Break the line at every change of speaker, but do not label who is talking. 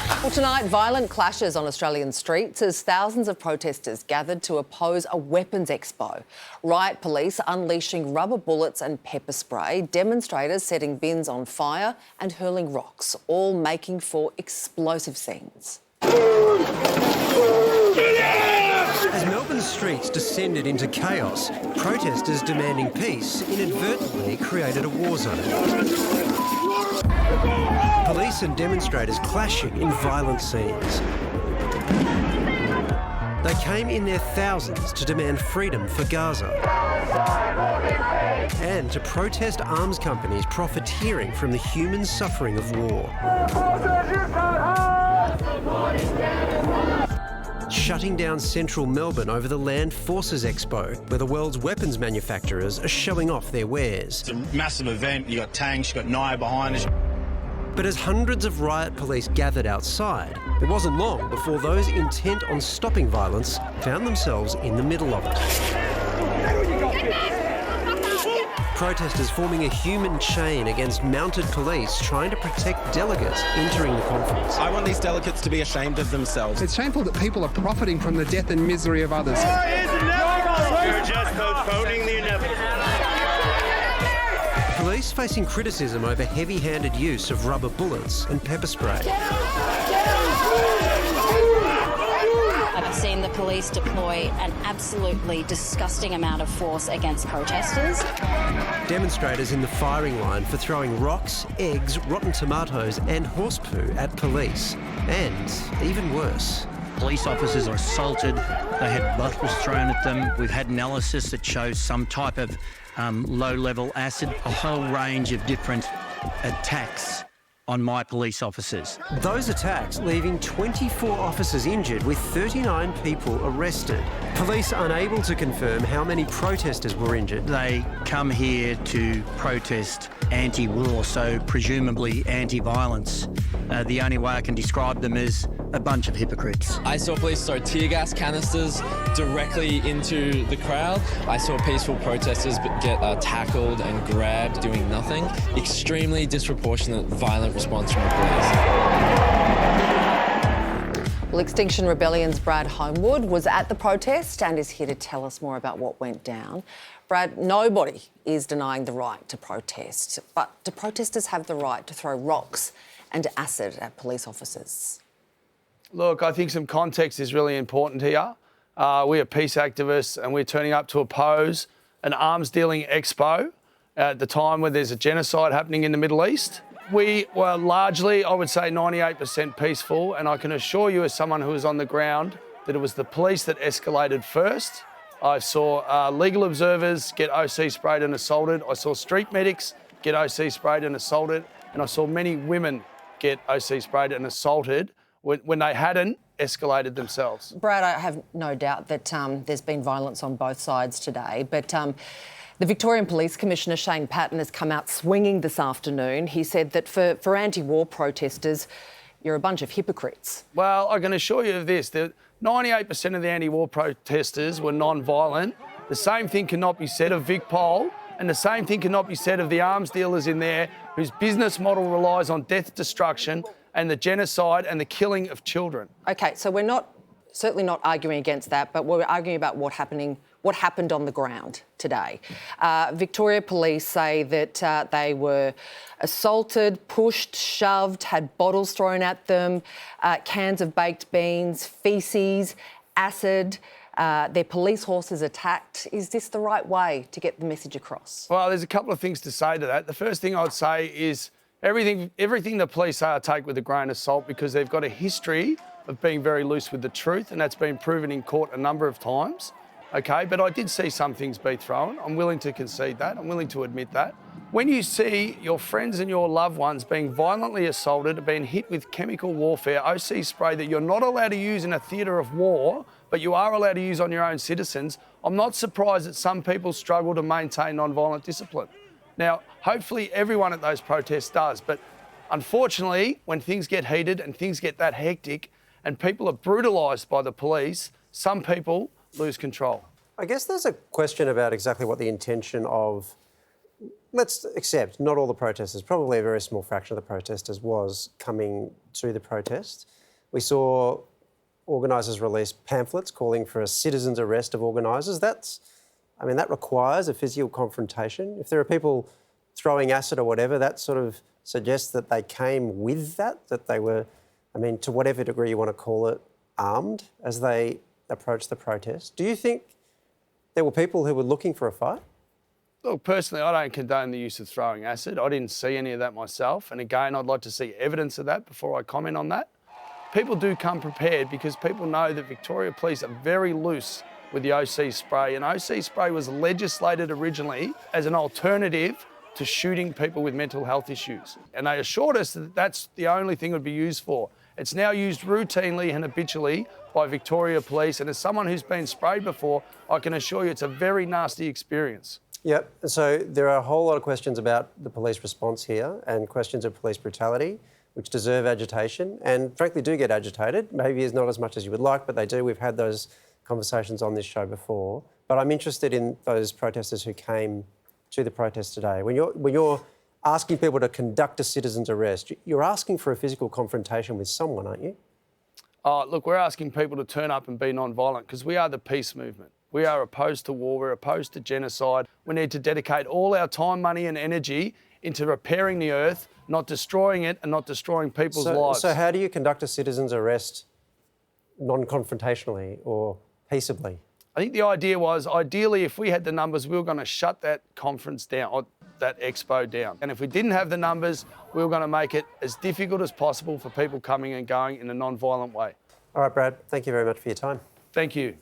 Well, tonight, violent clashes on Australian streets as thousands of protesters gathered to oppose a weapons expo. Riot police unleashing rubber bullets and pepper spray, demonstrators setting bins on fire and hurling rocks, all making for explosive scenes.
As Melbourne's streets descended into chaos, protesters demanding peace inadvertently created a war zone. Police and demonstrators clashing in violent scenes. They came in their thousands to demand freedom for Gaza and to protest arms companies profiteering from the human suffering of war. Shutting down central Melbourne over the Land Forces Expo, where the world's weapons manufacturers are showing off their wares.
It's a massive event. You got tanks, you got Naya behind us.
But as hundreds of riot police gathered outside, it wasn't long before those intent on stopping violence found themselves in the middle of it. Protesters forming a human chain against mounted police trying to protect delegates entering the conference.
I want these delegates to be ashamed of themselves.
It's shameful that people are profiting from the death and misery of others.
You're just postponing the inevitable.
Police facing criticism over heavy-handed use of rubber bullets and pepper spray.
I've seen the police deploy an absolutely disgusting amount of force against protesters.
Demonstrators in the firing line for throwing rocks, eggs, rotten tomatoes and horse poo at police. And even worse.
Police officers are assaulted, they had bottles thrown at them. We've had analysis that shows some type of low-level acid, a whole range of different attacks on my police officers.
Those attacks leaving 24 officers injured with 39 people arrested. Police unable to confirm how many protesters were injured.
They come here to protest anti-war, so presumably anti-violence. The only way I can describe them is a bunch of hypocrites.
I saw police throw tear gas canisters directly into the crowd. I saw peaceful protesters get tackled and grabbed doing nothing. Extremely disproportionate, violent response from the police.
Well, Extinction Rebellion's Brad Homewood was at the protest and is here to tell us more about what went down. Brad, nobody is denying the right to protest, but do protesters have the right to throw rocks and acid at police officers?
Look, I think some context is really important here. We are peace activists and we're turning up to oppose an arms-dealing expo at the time where there's a genocide happening in the Middle East. We were largely, I would say, 98% peaceful, and I can assure you as someone who was on the ground that it was the police that escalated first. I saw legal observers get OC sprayed and assaulted. I saw street medics get OC sprayed and assaulted, and I saw many women get OC sprayed and assaulted when they hadn't escalated themselves.
Brad, I have no doubt that there's been violence on both sides today, but the Victorian Police Commissioner Shane Patton has come out swinging this afternoon. He said that for anti-war protesters, you're a bunch of hypocrites.
Well, I can assure you of this, that 98% of the anti-war protesters were non-violent. The same thing cannot be said of Vic Pol, and the same thing cannot be said of the arms dealers in there whose business model relies on death, destruction and the genocide and the killing of children.
OK, so we're certainly not arguing against that, but we're arguing about what happened on the ground today. Victoria Police say that they were assaulted, pushed, shoved, had bottles thrown at them, cans of baked beans, faeces, acid. Their police horses attacked. Is this the right way to get the message across?
Well, there's a couple of things to say to that. The first thing I'd say is everything the police say I take with a grain of salt, because they've got a history of being very loose with the truth, and that's been proven in court a number of times. OK, but I did see some things be thrown. I'm willing to concede that. I'm willing to admit that. When you see your friends and your loved ones being violently assaulted, being hit with chemical warfare, OC spray that you're not allowed to use in a theatre of war, but you are allowed to use on your own citizens, I'm not surprised that some people struggle to maintain non-violent discipline. Now, hopefully everyone at those protests does, but unfortunately, when things get heated and things get that hectic and people are brutalised by the police, some people lose control.
I guess there's a question about exactly what the intention of
let's accept not all the protesters, probably a very small fraction of the protesters was coming to the protest. We saw organisers release pamphlets calling for a citizen's arrest of organisers. That requires a physical confrontation. If there are people throwing acid or whatever, that sort of suggests that they came with that they were, to whatever degree you want to call it, armed as they approached the protest. Do you think there were people who were looking for a fight?
Look, personally, I don't condone the use of throwing acid. I didn't see any of that myself. And again, I'd like to see evidence of that before I comment on that. People do come prepared because people know that Victoria Police are very loose with the OC spray. And OC spray was legislated originally as an alternative to shooting people with mental health issues. And they assured us that that's the only thing it would be used for. It's now used routinely and habitually by Victoria Police. And as someone who's been sprayed before, I can assure you it's a very nasty experience.
Yep. So there are a whole lot of questions about the police response here and questions of police brutality, which deserve agitation and frankly do get agitated. Maybe it's not as much as you would like, but they do. We've had those conversations on this show before. But I'm interested in those protesters who came to the protest today. When you're asking people to conduct a citizen's arrest, you're asking for a physical confrontation with someone, aren't you?
Look, we're asking people to turn up and be non-violent because we are the peace movement. We are opposed to war, we're opposed to genocide. We need to dedicate all our time, money and energy into repairing the earth, not destroying it and not destroying people's lives.
So how do you conduct a citizen's arrest non-confrontationally or peaceably?
I think the idea was, ideally, if we had the numbers, we were going to shut that conference down, or that expo down. And if we didn't have the numbers, we were going to make it as difficult as possible for people coming and going in a non-violent way.
All right, Brad, thank you very much for your time.
Thank you.